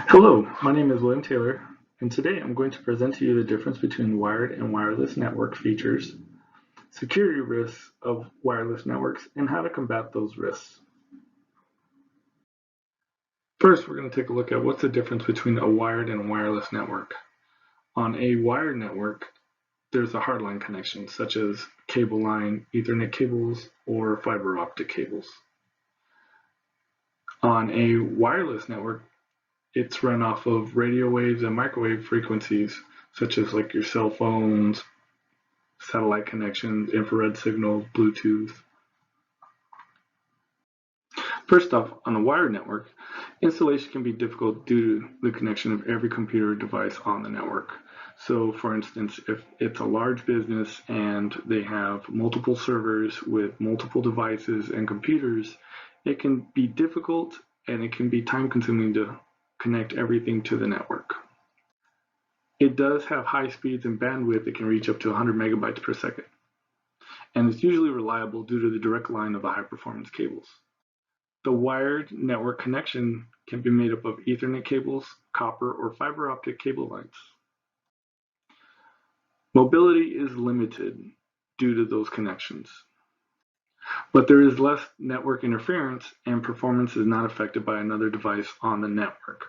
Hello, my name is William Taylor, and today I'm going to present to you the difference between wired and wireless network features, security risks of wireless networks, and how to combat those risks. First, we're going to take a look at what's the difference between a wired and a wireless network. On a wired network, there's a hardline connection, such as cable line, Ethernet cables, or fiber optic cables. On a wireless network, it's run off of radio waves and microwave frequencies, such as like your cell phones, satellite connections, infrared signals, Bluetooth. First off, on a wired network, installation can be difficult due to the connection of every computer device on the network. So for instance, if it's a large business and they have multiple servers with multiple devices and computers, it can be difficult and it can be time consuming to connect everything to the network. It does have high speeds and bandwidth. It can reach up to 100 megabytes per second. And it's usually reliable due to the direct line of the high performance cables. The wired network connection can be made up of Ethernet cables, copper, or fiber optic cable lines. Mobility is limited due to those connections, but there is less network interference and performance is not affected by another device on the network.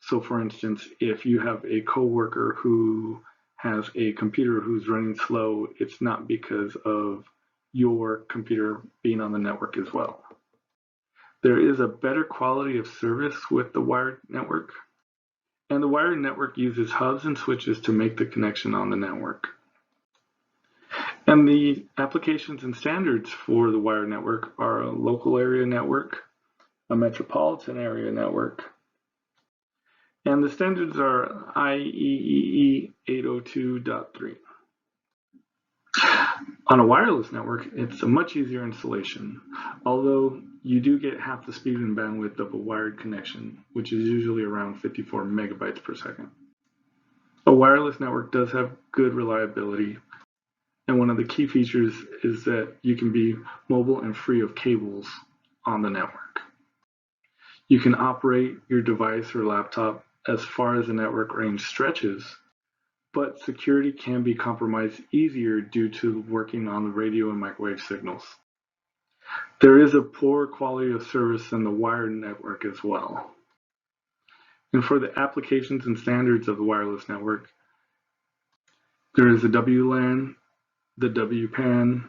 So for instance, if you have a coworker who has a computer who's running slow, it's not because of your computer being on the network as well. There is a better quality of service with the wired network, and the wired network uses hubs and switches to make the connection on the network. And the applications and standards for the wired network are a local area network, a metropolitan area network, and the standards are IEEE 802.3. On a wireless network, it's a much easier installation, although you do get half the speed and bandwidth of a wired connection, which is usually around 54 megabytes per second. A wireless network does have good reliability, and one of the key features is that you can be mobile and free of cables on the network. You can operate your device or laptop as far as the network range stretches, but security can be compromised easier due to working on the radio and microwave signals. There is a poor quality of service in the wired network as well. And for the applications and standards of the wireless network, there is the WLAN, the WPAN,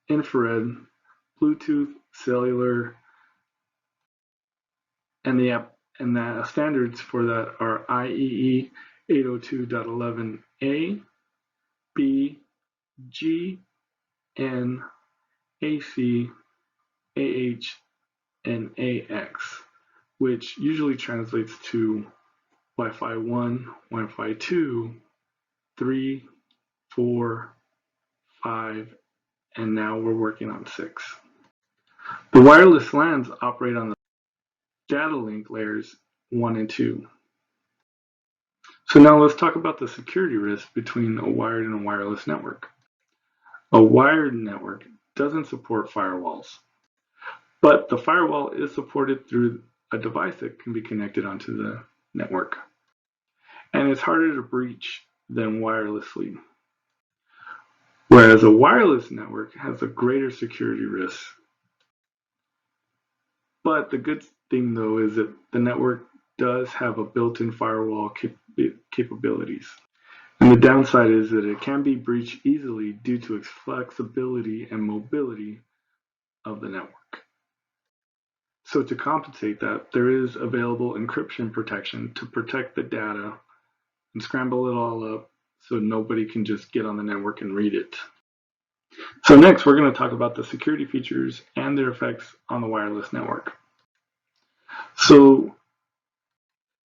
infrared, Bluetooth, cellular, and the standards for that are IEEE 802.11a, B, G, N, AC, AH, and AX, which usually translates to Wi-Fi 1, Wi-Fi 2, 3, 4, 5, and now we're working on 6. The wireless LANs operate on the data link layers 1 and 2. So now let's talk about the security risk between a wired and a wireless network. A wired network doesn't support firewalls, but the firewall is supported through a device that can be connected onto the network. And it's harder to breach than wirelessly. Whereas a wireless network has a greater security risk. But the good thing though is that the network does have a built-in firewall capabilities. And the downside is that it can be breached easily due to its flexibility and mobility of the network. So to compensate that, there is available encryption protection to protect the data and scramble it all up so nobody can just get on the network and read it. So next, we're going to talk about the security features and their effects on the wireless network. So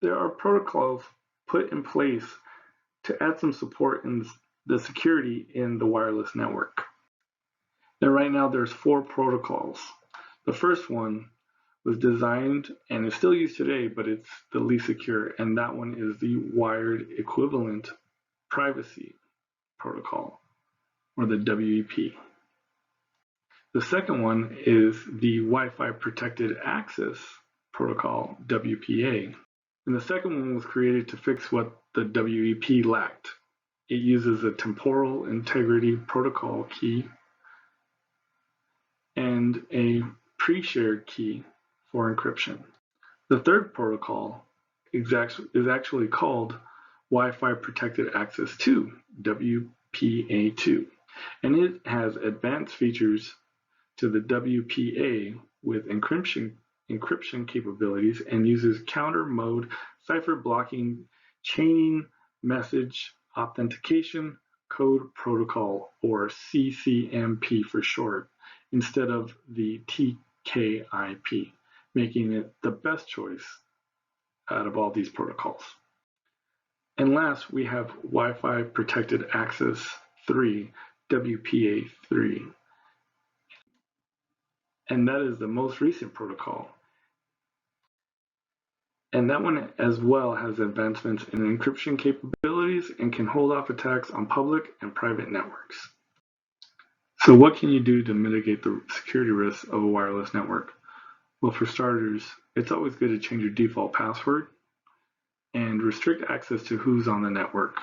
there are protocols put in place to add some support in the security in the wireless network. And right now there's 4 protocols. The first one was designed and is still used today, but it's the least secure, and that one is the Wired Equivalent Privacy Protocol, or the WEP. The second one is the Wi-Fi Protected Access Protocol, WPA. And the second one was created to fix what the WEP lacked. It uses a temporal integrity protocol key and a pre-shared key for encryption. The third protocol is actually called Wi-Fi Protected Access 2, WPA2, and it has advanced features to the WPA with encryption capabilities and uses counter mode cipher blocking chaining message authentication code protocol, or CCMP for short, instead of the TKIP, making it the best choice out of all these protocols. And last, we have Wi-Fi Protected Access 3, WPA3. And that is the most recent protocol. And that one as well has advancements in encryption capabilities and can hold off attacks on public and private networks. So what can you do to mitigate the security risks of a wireless network? Well, for starters, it's always good to change your default password and restrict access to who's on the network.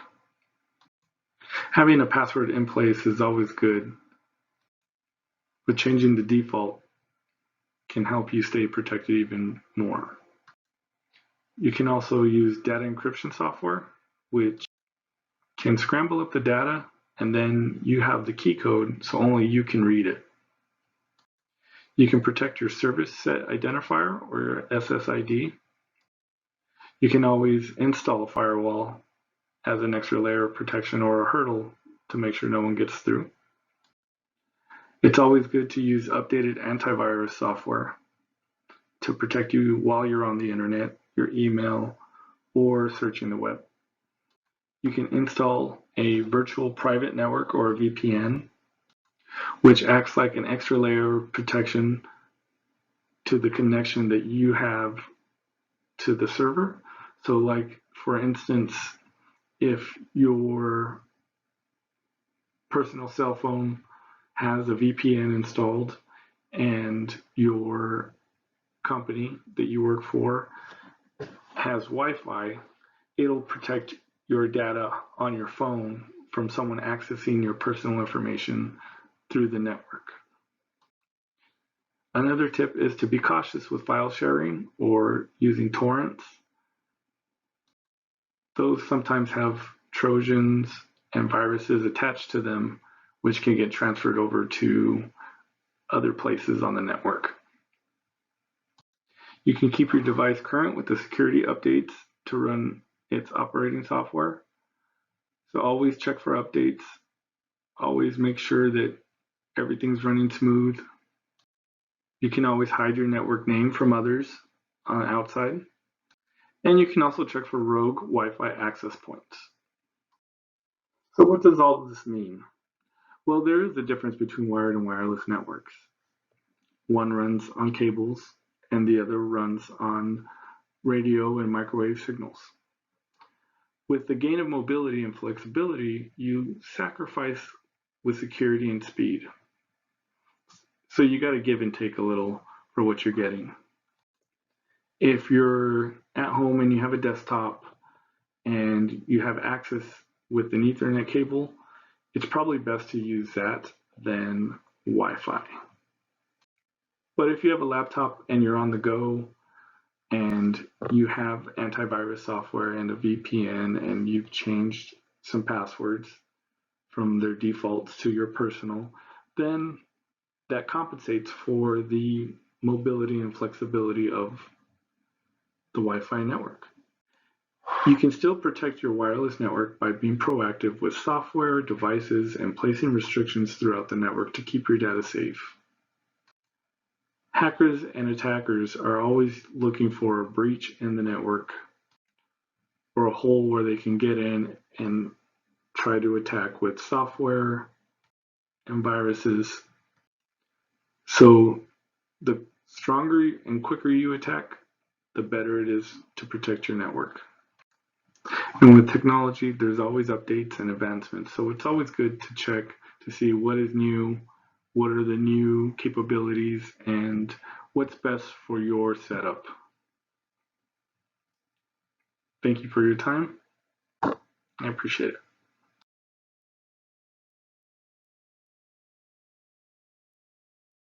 Having a password in place is always good, but changing the default can help you stay protected even more. You can also use data encryption software, which can scramble up the data, and then you have the key code, so only you can read it. You can protect your service set identifier, or your SSID. You can always install a firewall as an extra layer of protection or a hurdle to make sure no one gets through. It's always good to use updated antivirus software to protect you while you're on the internet, your email, or searching the web. You can install a virtual private network, or a VPN, which acts like an extra layer of protection to the connection that you have to the server. So like, for instance, if your personal cell phone has a VPN installed and your company that you work for has Wi-Fi, it'll protect your data on your phone from someone accessing your personal information through the network. Another tip is to be cautious with file sharing or using torrents. Those sometimes have Trojans and viruses attached to them, which can get transferred over to other places on the network. You can keep your device current with the security updates to run its operating software. So always check for updates. Always make sure that everything's running smooth. You can always hide your network name from others outside. And you can also check for rogue Wi-Fi access points. So what does all of this mean? Well, there is a difference between wired and wireless networks. One runs on cables and the other runs on radio and microwave signals. With the gain of mobility and flexibility, you sacrifice with security and speed. So you got to give and take a little for what you're getting. If you're at home and you have a desktop and you have access with an Ethernet cable, it's probably best to use that than Wi-Fi. But if you have a laptop and you're on the go and you have antivirus software and a VPN and you've changed some passwords from their defaults to your personal, then that compensates for the mobility and flexibility of the Wi-Fi network. You can still protect your wireless network by being proactive with software, devices, and placing restrictions throughout the network to keep your data safe. Hackers and attackers are always looking for a breach in the network or a hole where they can get in and try to attack with software and viruses. So the stronger and quicker you attack, the better it is to protect your network. And with technology, there's always updates and advancements. So it's always good to check to see what is new, what are the new capabilities, and what's best for your setup. Thank you for your time. I appreciate it.